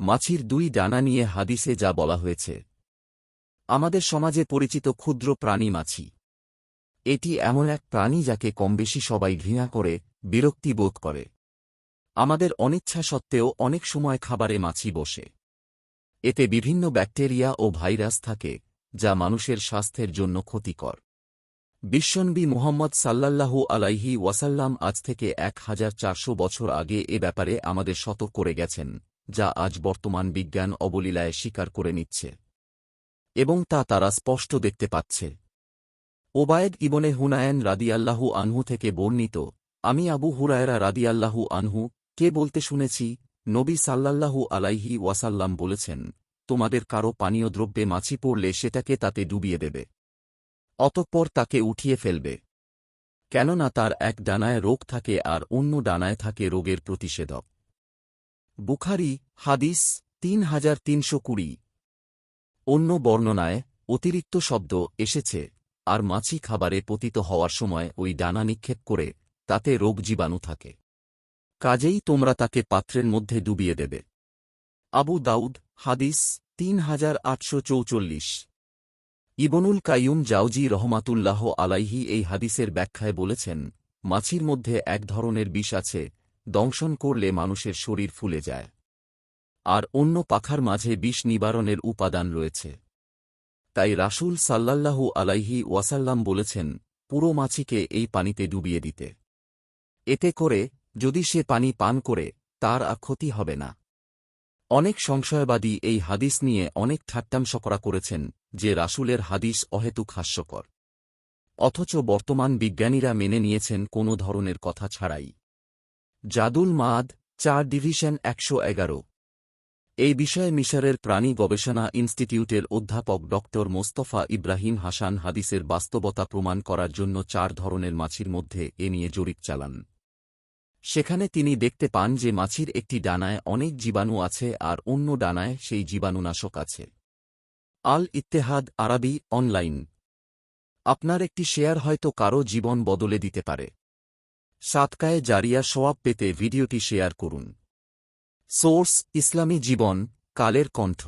মাছির দুই ডানা নিয়ে হাদিসে যা বলা হয়েছে। আমাদের সমাজে পরিচিত ক্ষুদ্র প্রাণী মাছি। এটি এমন এক প্রাণী যাকে কমবেশি সবাই ঘৃণা করে, বিরক্তি বোধ করে। আমাদের অনিচ্ছা সত্ত্বেও অনেক সময় খাবারে মাছি বসে। এতে বিভিন্ন ব্যাকটেরিয়া ও ভাইরাস থাকে, যা মানুষের স্বাস্থ্যের জন্য ক্ষতিকর। বিশ্বনবী মুহাম্মদ সাল্লাল্লাহু আলাইহি ওয়াসাল্লাম আজ থেকে 1400 বছর আগে এ ব্যাপারে আমাদের সতর্ক করে গেছেন, যা আজ বর্তমান বিজ্ঞান অবলীলায় স্বীকার করে নিচ্ছে এবং তারা স্পষ্ট দেখতে পাচ্ছে। ওবায়েদ ইবনে হুনায়ন রাদিয়াল্লাহু আনহু থেকে বর্ণিত, আমি আবু হুরায়রা রাদিয়াল্লাহু আনহু কে বলতে শুনেছি, নবী সাল্লাল্লাহু আলাইহি ওয়াসাল্লাম বলেছেন, তোমাদের কারো পানীয় দ্রব্যে মাছি পড়লে সেটাকে তাতে ডুবিয়ে দেবে। অতঃপর তাকে উঠিয়ে ফেলবে, কেননা তার এক ডানায় রোগ থাকে আর অন্য ডানায় থাকে রোগের প্রতিষেধক। বুখারী, হাদিস 3320। অন্য বর্ণনায় অতিরিক্ত শব্দ এসেছে, আর মাছি খাবারে পতিত হওয়ার সময় ওই ডানা নিক্ষেপ করে, তাতে রোগ জীবাণু থাকে। কাজেই তোমরা তাকে পাত্রের মধ্যে ডুবিয়ে দেবে। আবু দাউদ, হাদিস 3844। ইবনুল কাইয়ুম জাওজি রহমাতুল্লাহ আলাইহি এই হাদিসের ব্যাখ্যায় বলেছেন, মাছির মধ্যে এক ধরনের বিষ আছে, দংশন করলে মানুষের শরীর ফুলে যায়। আর অন্য পাখার মাঝে বিষ নিবারণের উপাদান রয়েছে। তাই রাসূল সাল্লাল্লাহু আলাইহি ওয়াসাল্লাম বলেছেন, পুরো মাছিকে এই পানিতে ডুবিয়ে দিতে। এতে করে যদি সে পানি পান করে, তার আর ক্ষতি হবে না। অনেক সংশয়বাদী এই হাদিস নিয়ে অনেক ঠাট্টামশকরা করেছেন যে রাসূলের হাদিস অহেতুক হাস্যকর। অথচ বর্তমান বিজ্ঞানীরা মেনে নিয়েছেন কোনো ধরনের কথা ছাড়াই। জাদুল মাদ 4 ডিভিশন 111। এই বিষয়ে মিশরের প্রাণী গবেষণা ইনস্টিটিউটের অধ্যাপক ড মোস্তফা ইব্রাহিম হাসান হাদিসের বাস্তবতা প্রমাণ করার জন্য 4 ধরনের মাছির মধ্যে এ নিয়ে জরিপ চালান। সেখানে তিনি দেখতে পান যে মাছির একটি ডানায় অনেক জীবাণু আছে আর অন্য ডানায় সেই জীবাণুনাশক আছে। আল ইত্তেহাদ আরবি অনলাইন। আপনার একটি শেয়ার হয়তো কারো জীবন বদলে দিতে পারে। সাদকায়ে জারিয়া সওয়াব পেতে ভিডিওটি শেয়ার করুন। সোর্স: ইসলামী জীবন, কালের কণ্ঠ।